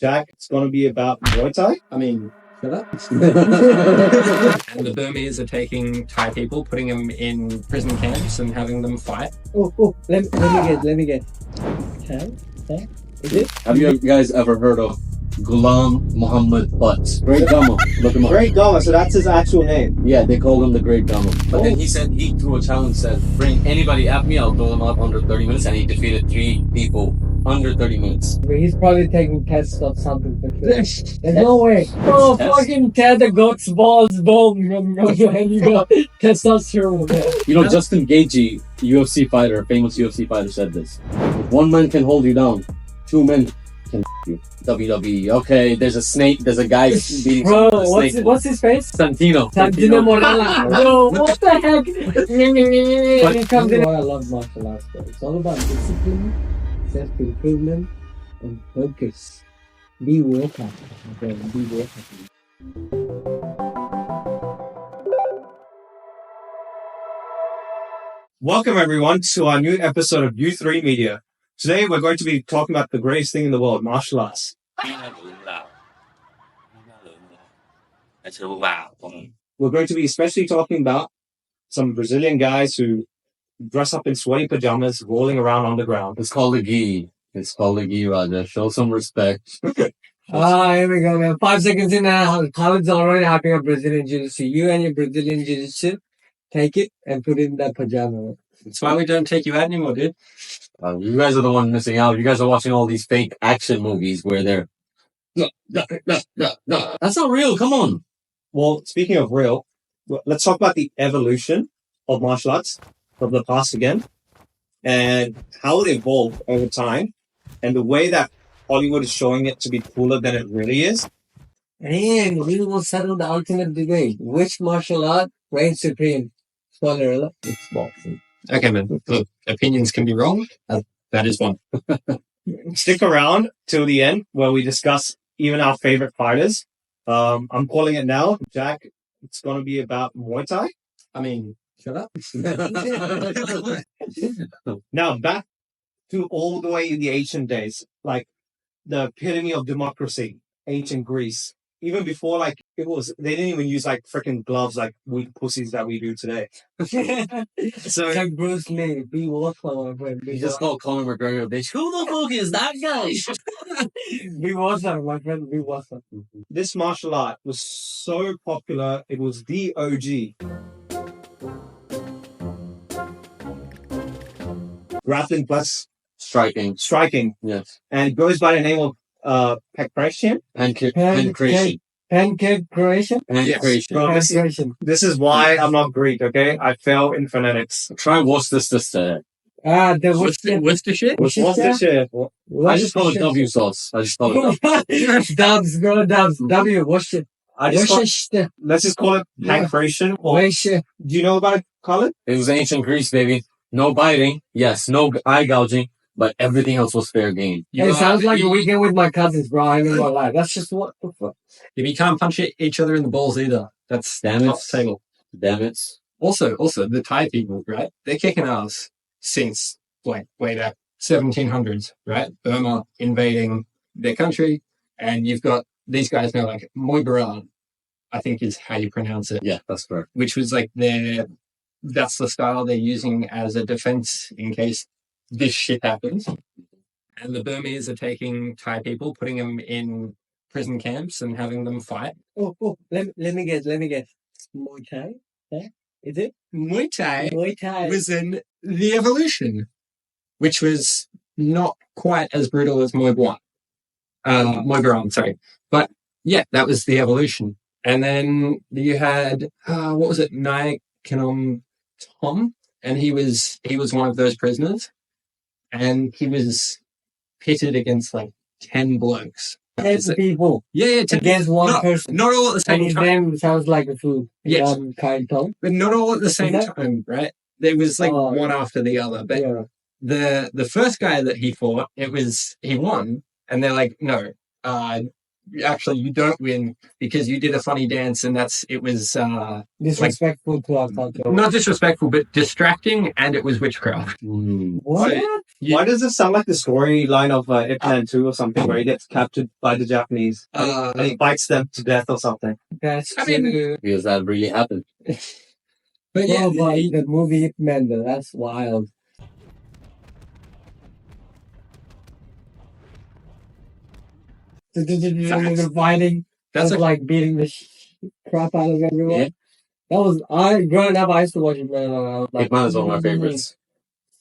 Jack, it's going to be about Muay Thai. Shut up. And the Burmese are taking Thai people, putting them in prison camps and having them fight. Let me get. Thai? Is it? Have you guys ever heard of Ghulam Muhammad Butt? Great Gama. Look him up. Great Gama, so that's his actual name. Yeah, they called him the Great Gama. But then he said he threw a challenge, said, bring anybody at me, I'll throw them up under 30 minutes, and he defeated 3 people under 30 minutes. But he's probably taking tests of something for sure. There's no way. Oh, fucking tear the goat's balls, boom, and you got testosterone. You know, Justin Gaethje, UFC fighter, famous UFC fighter, said this. If one man can hold you down, 2 men can you. WWE. Okay, there's a snake, there's a guy beating Bro, a snake. what's his face? Santino Morala. Bro, what the heck? But I love martial arts, bro. It's all about discipline, self-improvement, and focus. Be work happy, okay? Be work happy. Welcome, everyone, to our new episode of U3 Media. Today, we're going to be talking about the greatest thing in the world, martial arts. We're going to be especially talking about some Brazilian guys who dress up in sweaty pajamas, rolling around on the ground. it's called a gi. It's called a gi, Raja. Show some respect. Here we go, man. 5 seconds in now. Khalid's already having a Brazilian Jiu-Jitsu. You and your Brazilian Jiu-Jitsu, take it and put it in that pajama. That's why we don't take you out anymore, dude. You guys are the one missing out. You guys are watching all these fake action movies where they're... That's not real. Come on. Well, speaking of real, let's talk about the evolution of martial arts from the past again, and how it evolved over time, and the way that Hollywood is showing it to be cooler than it really is. And we will settle the ultimate debate. Which martial art reigns supreme? Spoiler alert, it's boxing. Okay, man. Look, opinions can be wrong. That is one. Stick around till the end where we discuss even our favorite fighters. I'm calling it now. Jack, it's going to be about Muay Thai. Shut up. Now, back to all the way in the ancient days, like the epitome of democracy, ancient Greece. Even before, they didn't even use freaking gloves like weak pussies that we do today. So, like Bruce Lee, be Warsaw, my friend. You just called Conor McGregor a bitch. Who the fuck is that guy? Be Warsaw, my friend. Be Warsaw. this martial art was so popular, it was the OG. Grappling plus Striking. Yes. and it goes by the name of Pankration. Pankration. Pancake Croatian? Pankration. Bro, this is why I'm not Greek, okay? I fail in phonetics. Try Worcestershire. The Worcestershire? What's this shit? I just call it W sauce. I just call it Dubs, bro, Dubs. W, what's it? Let's just call it Pankration. Or, Worcester. do you know about it, Colin? It was ancient Greece, baby. No biting. Yes. No eye gouging. But everything else was fair game. It sounds like a weekend with my cousins, bro. I ain't gonna lie. That's just what the fuck. You can't punch each other in the balls either. That's Damn it. off the table. Damn it. Also, the Thai people, right? They're kicking ass since, way back, 1700s, right? Burma invading their country, and you've got these guys now, like Muay, I think is how you pronounce it. Yeah, that's correct. Which was that's the style they're using as a defense in case this shit happens. And the Burmese are taking Thai people, putting them in prison camps and having them fight. Let me guess. Muay Thai? Yeah? Is it? Muay Thai Muay Thai. was in the evolution, which was not quite as brutal as Muay Boran, sorry. But yeah, that was the evolution. And then you had, what was it? Khanom Tom, and he was one of those prisoners, and he was pitted against 10 blokes. 10 people. Yeah, 10 against one person. Not all at the And same his time. name sounds like a food. Yes. Kind Tom. But not all at the same time, right? There was one after the other. But yeah. the first guy that he fought, he won, and they're like, no, actually you don't win because you did a funny dance, and it was Disrespectful to our culture. not disrespectful, but distracting, and it was witchcraft. What? Why does this sound like the storyline of Ip Man 2 or something where he gets captured by the Japanese and he bites them to death or something? That's I mean- true. Because that really happened. But yeah, Oh, but the movie Ip Man, though, that's wild. The fighting. that's That's like beating the crap out of everyone. Yeah. That was growing up. I used to watch Ip Man. I was like, Ip Man is one of my favorites.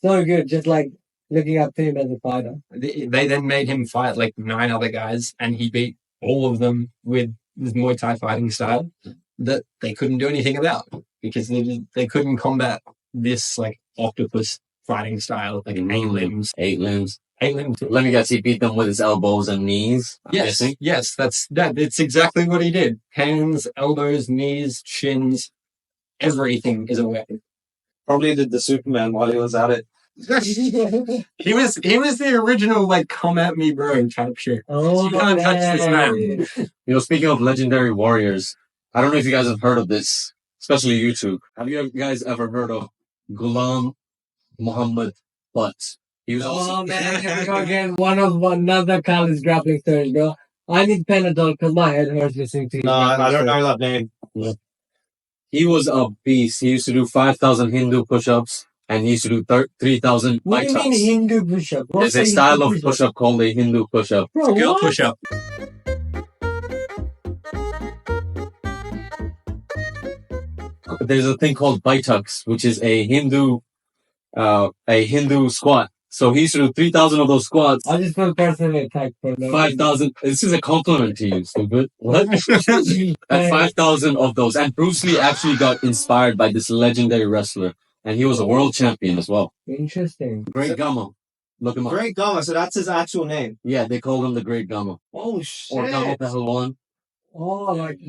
so good. Just like looking up to him as a fighter. they then made him fight like 9 other guys, and he beat all of them with his Muay Thai fighting style that they couldn't do anything about because they couldn't combat this like octopus fighting style, like 8 limbs. 8 limbs. 8 limbs. Let me guess, he beat them with his elbows and knees. I'm guessing. Yes, it's exactly what he did. Hands, elbows, knees, shins, everything is a weapon. Probably did the Superman while he was at it. He was the original like come at me bro type shit. Oh, You can't touch this man. You know, speaking of legendary warriors, I don't know if you guys have heard of this, especially YouTube. Have you guys ever heard of Ghulam Muhammad Butt? He was Oh man, here we go again. Another college grappling story, bro. I need Panadol because my head hurts listening to you. No, I don't know that name. He was a beast. He used to do 5,000 Hindu push-ups, and he used to do 3,000 What do you mean push-ups. Hindu push-up? There's a style of push-up called a Hindu push-up. Bro, Girl what? push up. There's a thing called Baitaks, which is a Hindu squat. So he used to do 3,000 of those squats. I just feel personally attacked for that. 5,000. This is a compliment to you, stupid. What? And 5,000 of those. And Bruce Lee actually got inspired by this legendary wrestler. And he was a world champion as well. Interesting. Great Gama. Look him up. Great Gama, so that's his actual name. Yeah, they called him the Great Gama. Oh shit! Or Gama Pahalwan. Oh, like,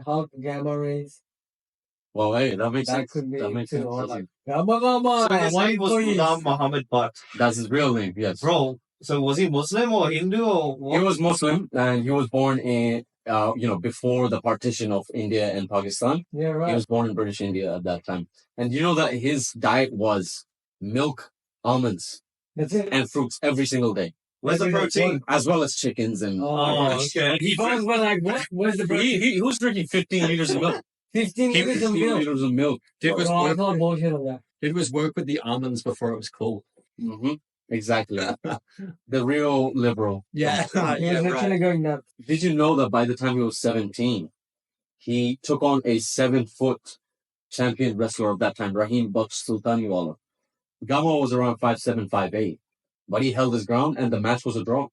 Hulk Gamma rays. Well, hey, that makes That sense. could be That makes too, sense. or doesn't like, Gamma, So his one name was please. Ghulam Muhammad Butt. it? That's his real name, yes. Bro, so was he Muslim or Hindu or what? He was Muslim, and he was born in, before the partition of India and Pakistan. Yeah, He right. was born in British India at that time. And you know that his diet was milk, almonds, That's it. and fruits every single day, Where's the protein? as well as chickens and. Oh, okay. He both were like, what? Where's the protein? He was drinking 15 liters of milk. 15 liters of 15 milk. liters of milk. Did was No, I work, saw bullshit on that. did was work with the almonds before it was cool. Mm-hmm. Exactly. The real liberal. Yeah, He was literally going nuts. Did you know that by the time he was 17, he took on a 7-foot champion wrestler of that time, Rahim Baksh Sultaniwala? Gama was around 5'7", 5'8", but he held his ground and the match was a draw.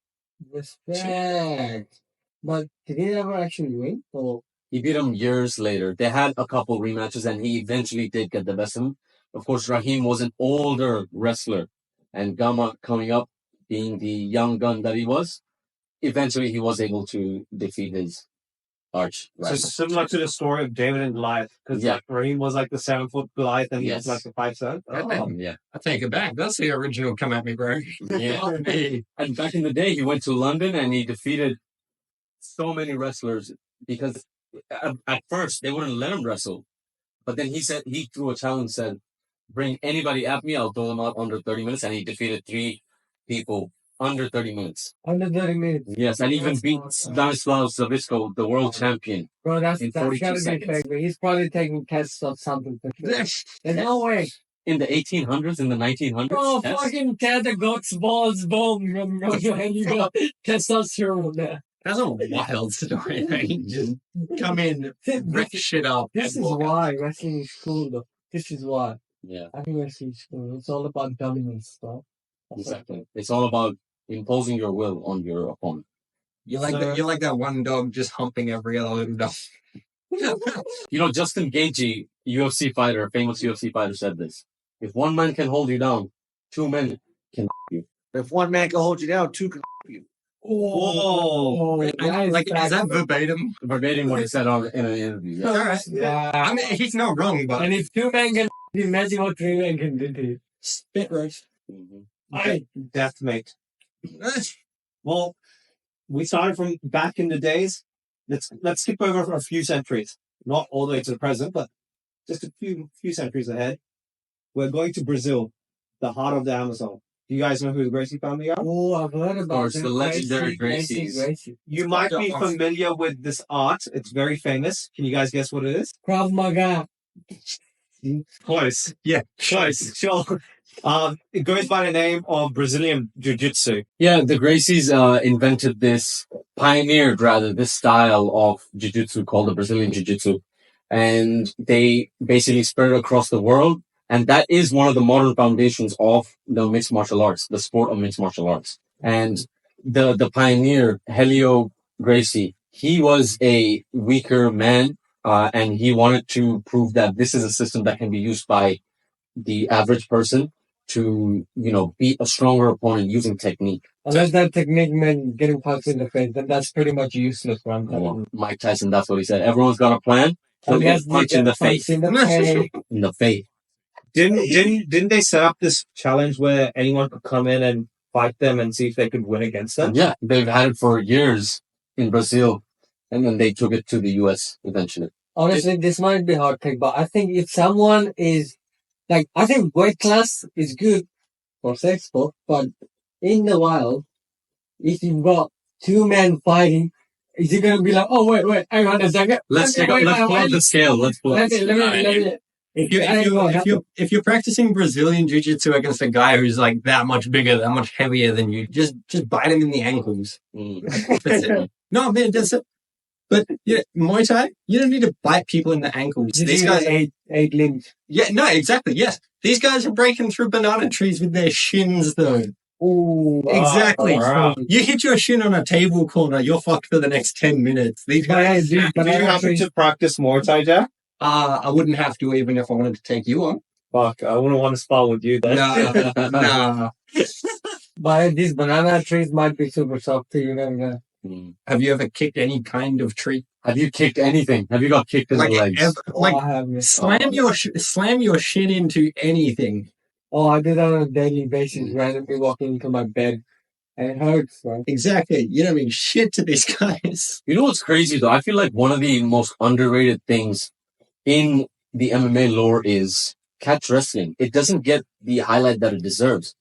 Respect. But did he ever actually win? Or He beat him years later. They had a couple rematches and he eventually did get the best of him. Of course, Rahim was an older wrestler and Gama coming up, being the young gun that he was, eventually he was able to defeat his arch So rival. it's similar to the story of David and Goliath, because Yeah. like Rahim was like the 7-foot Goliath and he Yes. was like the 5'7". Oh. Yeah. I take it back. That's the original come at me, bro. Yeah. Not me. And back in the day, he went to London and he defeated so many wrestlers because at first they wouldn't let him wrestle. But then he threw a challenge, said, bring anybody at me, I'll throw them out under 30 minutes. And he defeated 3 people under 30 minutes. under 30 minutes. Yes, and even That's beat awesome. Stanislav Savitsko, the world champion. Bro, that's In gotta 42 be seconds. fake. But he's probably taking tests of something for sure. There's no way. In the 1800s, in the 1900s. Bro, yes. fucking cat the goat's balls, boom, and you got testosterone there. That's a wild story. Right? Just come in, rip shit up. This and is walk out. why wrestling is cool, though. This is why. Yeah, I think wrestling is cool. It's all about dominance, bro. exactly. It's all about imposing your will on your opponent. You're like that one dog just humping every other little dog. You know, Justin Gaethje, UFC fighter, famous UFC fighter, said this: if one man can hold you down, 2 men can you. If one man can hold you down, 2 can you. Oh, Is that verbatim? Verbatim what he said in an interview. Yeah. All right. I mean, he's not wrong, but And if 2 men can imagine what 3 men can do to you. spit roast. Mhm. Aye. Death mate. Well, we started from back in the days. Let's skip over a few centuries, not all the way to the present, but just a few centuries ahead. We're going to Brazil, the heart of the Amazon. Do you guys know who the Gracie family are? Oh, I've heard about course, them. the legendary Gracie. Gracies. You might be familiar with this art. It's very famous. Can you guys guess what it is? Krav Maga. Close. Yeah. Close. Sure. It goes by the name of Brazilian Jiu-Jitsu. Yeah, the Gracies invented this, pioneered rather, this style of Jiu-Jitsu called the Brazilian Jiu-Jitsu. And they basically spread it across the world. And that is one of the modern foundations of the mixed martial arts, the sport of mixed martial arts. And the pioneer, Helio Gracie, he was a weaker man, and he wanted to prove that this is a system that can be used by the average person to, beat a stronger opponent using technique. Unless that technique meant getting punched in the face, then that's pretty much useless. Mike Tyson, that's what he said. Everyone's got a plan. So get punch in the face. In the face. Didn't they set up this challenge where anyone could come in and fight them and see if they could win against them? Yeah, they've had it for years in Brazil, and then they took it to the US eventually. Honestly, this might be a hard take, but I think if someone is I think weight class is good for sex sport, but in the wild, if you've got two men fighting, is it going to be like, oh, wait, hang on a second. Let's pull up the scale. Let's pull up the scale. If you're practicing Brazilian Jiu-Jitsu against a guy who's like that much bigger, that much heavier than you, just bite him in the ankles. That's it. No, man, that's it. But Muay Thai, you don't need to bite people in the ankles. These guys eight limbs. Yeah, no, exactly. Yes, these guys are breaking through banana trees with their shins, though. Oh, exactly. Wow. You hit your shin on a table corner, you're fucked for the next 10 minutes. These guys. Do you happen to practice Muay Thai, Jack? I wouldn't have to even if I wanted to take you on. Fuck, I wouldn't want to spar with you then. Nah. But these banana trees might be super soft to you. Have you ever kicked any kind of tree? Have you kicked anything? Have you got kicked in the legs? Slam your shin into anything. Oh, I do that on a daily basis, randomly walking into my bed. And it hurts, right? Exactly. You don't mean shit to these guys. You know what's crazy, though? I feel like one of the most underrated things in the MMA lore is catch wrestling. It doesn't get the highlight that it deserves.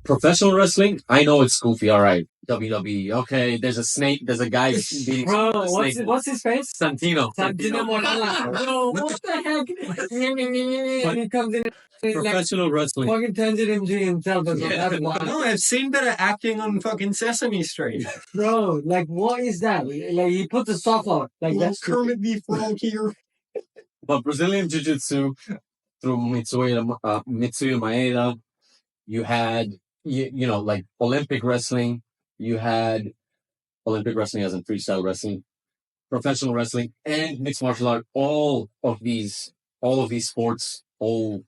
Professional wrestling, I know it's goofy, all right. WWE, okay, there's a snake, there's a guy being Bro, what's his face? Santino. Bro, what the heck? He comes in Professional wrestling. fucking turns it into himself. No, I've seen better acting on fucking Sesame Street. Bro, what is that? He puts a sock on. That's Kermit the Frog here. But Brazilian Jiu-Jitsu, through Mitsuya Maeda, you had, Olympic wrestling. You had Olympic wrestling as in freestyle wrestling, professional wrestling, and mixed martial art. All of these sports owe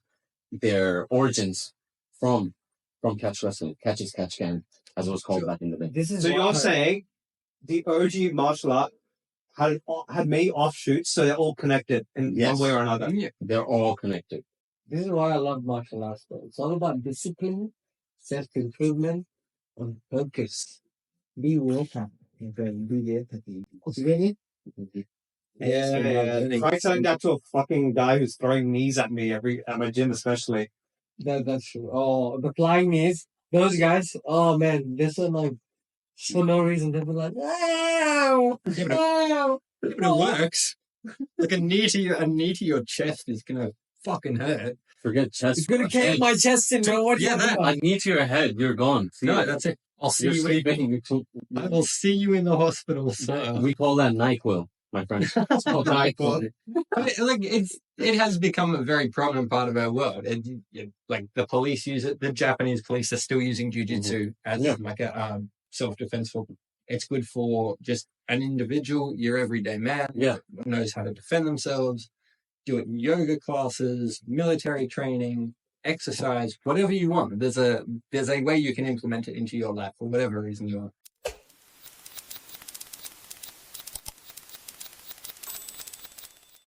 their origins from catch wrestling, catch is catch can, as it was called back in the day. So you're saying the OG martial art had many offshoots, so they're all connected in one way or another. Yeah, they're all connected. This is why I love martial arts. It's all about discipline, self-improvement, and focus. Be Buakaw and be empathy. Yeah. Try telling that to a fucking guy who's throwing knees at me at my gym, especially. That's true. Oh, the flying knees. Those guys. Oh man, they're so for no reason. They'll be like, ow, ow. But it works. Like a knee to your chest is gonna fucking hurt. Forget chest. It's gonna kick my chest in. What? Yeah, a knee to your head, you're gone. No, that's it. I'll see you. Sleeping. I will see you in the hospital, sir. We call that NyQuil, my friend. It's called NyQuil. It has become a very prominent part of our world. The police use it. The Japanese police are still using jiu-jitsu as a self-defense weapon. It's good for just an individual, your everyday man. Yeah, knows how to defend themselves. Do it in yoga classes, military training, exercise, whatever you want. There's a way you can implement it into your life for whatever reason you want.